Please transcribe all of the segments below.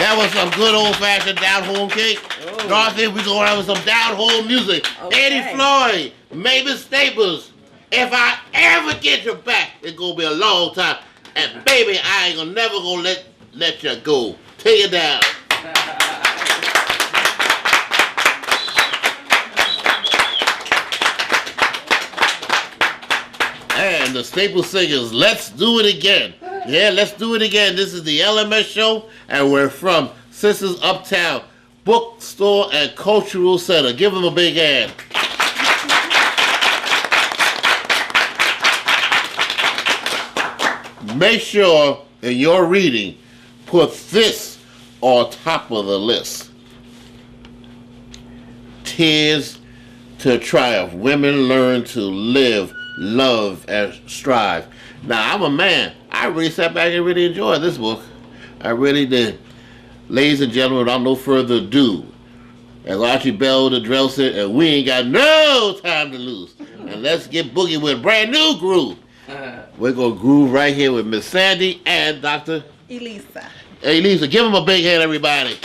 That was some good old-fashioned down-home cake. Oh. Dorothy, we're going to have some down-home music. Okay. Eddie Floyd, Mavis Staples. If I ever get you back, it's going to be a long time. And baby, I ain't never going to let you go. Take it down. And the Staple Singers, let's do it again. Yeah, let's do it again. This is the LMS show, and we're from Sisters Uptown Bookstore and Cultural Center. Give them a big hand. Make sure in your reading, put this on top of the list. Tears to Triumph. Women learn to live, love, and strive. Now, I'm a man. I really sat back and really enjoyed this book. I really did. Ladies and gentlemen, without no further ado, as Archie Bell the drill said, and we ain't got no time to lose. And let's get boogie with a brand new groove. We're going to groove right here with Miss Sandy and Dr. Elisa. Hey, Elisa, give them a big hand, everybody.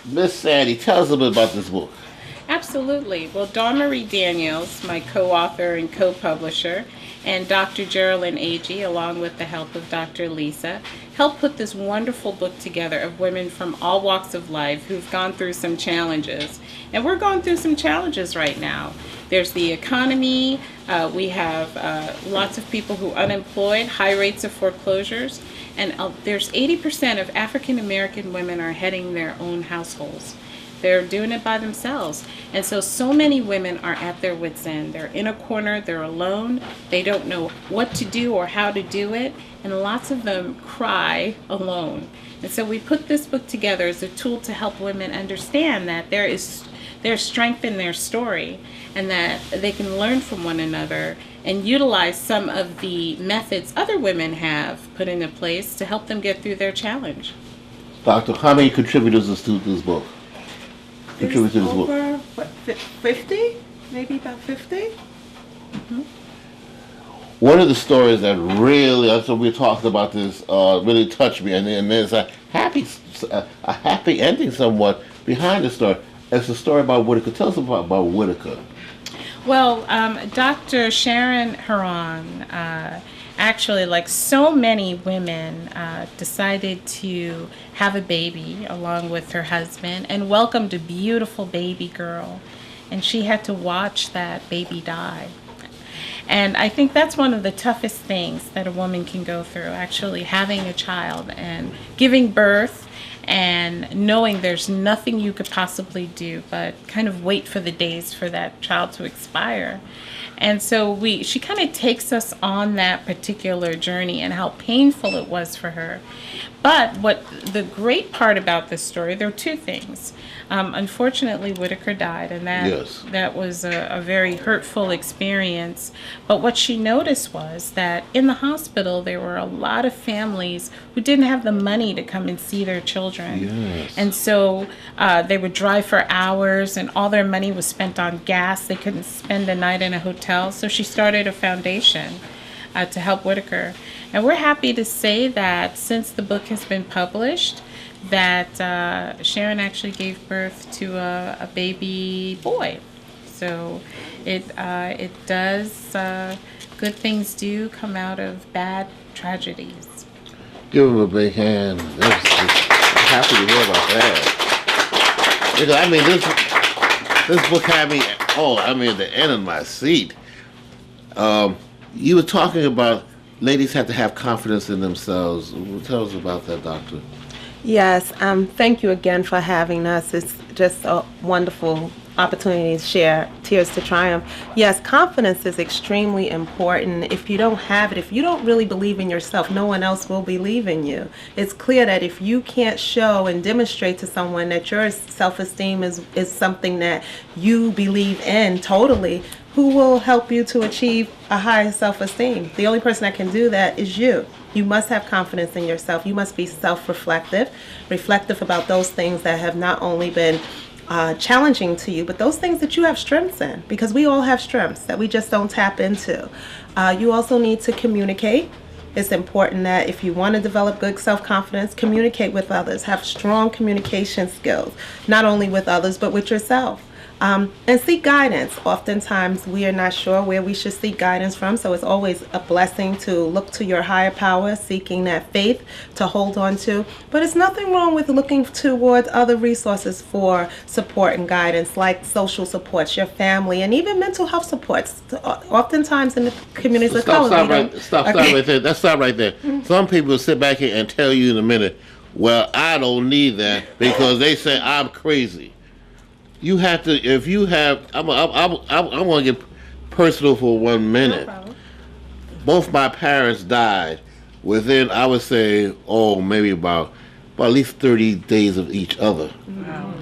Miss Sandy, tell us a bit about this book. Absolutely. Well, Dawn Marie Daniels, my co-author and co-publisher, and Dr. Geraldine Agee, along with the help of Dr. Lisa, helped put this wonderful book together of women from all walks of life who've gone through some challenges. And we're going through some challenges right now. There's the economy, we have lots of people who are unemployed, high rates of foreclosures, and there's 80% of African American women are heading their own households. They're doing it by themselves. And so many women are at their wits' end. They're in a corner, they're alone, they don't know what to do or how to do it, and lots of them cry alone. And so we put this book together as a tool to help women understand that there's strength in their story and that they can learn from one another and utilize some of the methods other women have put into place to help them get through their challenge. Doctor, how many contributors to this book? There's over, what, 50? Maybe about 50? Mm-hmm. One of the stories that really, so we talked about this, really touched me, and there's a happy ending somewhat behind the story. It's a story about Whitaker. Tell us about Whitaker. Well, Dr. Sharon Huron, actually, like so many women, decided to have a baby along with her husband and welcomed a beautiful baby girl. And she had to watch that baby die. And I think that's one of the toughest things that a woman can go through, actually having a child and giving birth and knowing there's nothing you could possibly do but kind of wait for the days for that child to expire. And so she kind of takes us on that particular journey and how painful it was for her. But what the great part about this story, there are two things. Unfortunately, Whitaker died, and that was a very hurtful experience. But what she noticed was that in the hospital, there were a lot of families who didn't have the money to come and see their children. Yes. And so they would drive for hours, and all their money was spent on gas. They couldn't spend a night in a hotel. So she started a foundation to help Whitaker. And we're happy to say that since the book has been published, that Sharon actually gave birth to a baby boy. So it does, good things do come out of bad tragedies. Give him a big hand. I'm happy to hear about that. Because, I mean, this book had me, at the end of my seat. You were talking about ladies have to have confidence in themselves. Tell us about that, Doctor. Yes, thank you again for having us. It's just a wonderful opportunity to share Tears to Triumph. Yes, confidence is extremely important. If you don't have it, if you don't really believe in yourself, no one else will believe in you. It's clear that if you can't show and demonstrate to someone that your self-esteem is something that you believe in totally, who will help you to achieve a higher self-esteem? The only person that can do that is you. You must have confidence in yourself. You must be self-reflective, reflective about those things that have not only been challenging to you, but those things that you have strengths in, because we all have strengths that we just don't tap into. You also need to communicate. It's important that if you want to develop good self-confidence, communicate with others, have strong communication skills, not only with others, but with yourself. And seek guidance. Oftentimes we are not sure where we should seek guidance from, so it's always a blessing to look to your higher power, seeking that faith to hold on to. But it's nothing wrong with looking towards other resources for support and guidance, like social supports, your family, and even mental health supports. Oftentimes in the communities of color, Stop right there. Let's stop right there. Some people sit back here and tell you in a minute, well, I don't need that because they say I'm crazy. You have to, if you have, I want to get personal for 1 minute. No problem. Both my parents died within, I would say, maybe about at least 30 days of each other. Wow.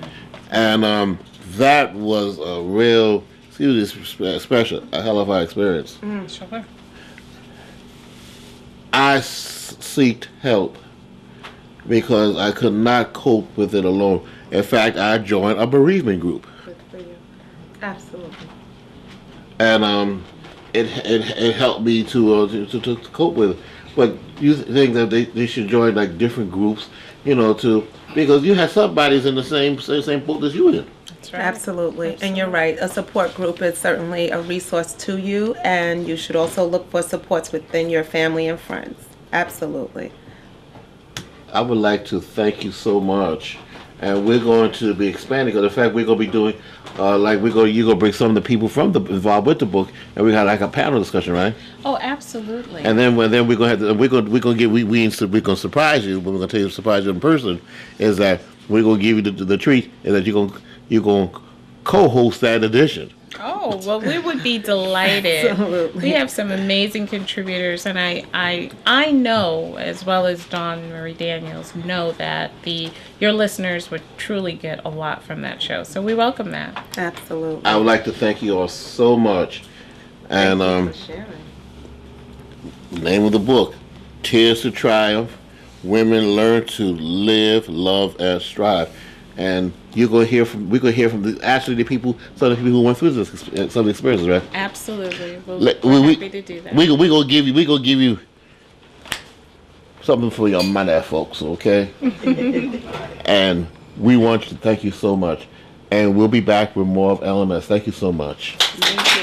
And that was a real, special, a hell of a experience. Sure. I sought help because I could not cope with it alone. In fact, I joined a bereavement group. Good for you. Absolutely. And it helped me to cope with it. But you think that they should join like different groups, because you have somebody's in the same boat as you in. That's right. Absolutely. And you're right. A support group is certainly a resource to you, and you should also look for supports within your family and friends. Absolutely. I would like to thank you so much. And we're going to be expanding. Because in fact, we're going to be doing, you're going to bring some of the people involved with the book, and we got like a panel discussion, right? Oh, absolutely. And then we're going to surprise you. We're going to tell you to surprise you in person. Is that we're going to give you the treat, is that you're going to co-host that edition. Oh, well, we would be delighted. Absolutely. We have some amazing contributors, and I know, as well as Dawn Marie Daniels, know that your listeners would truly get a lot from that show. So we welcome that. Absolutely. I would like to thank you all so much. And Thank you for sharing. the name of the book, Tears to Triumph, Women Learn to Live, Love, and Strive. And we're going to hear from the people, some of the people who went through some of the experiences, right? Absolutely. We're happy to do that. We're gonna give you something for your money, folks, okay? And we want to thank you so much. And we'll be back with more of LMS. Thank you so much. Thank you.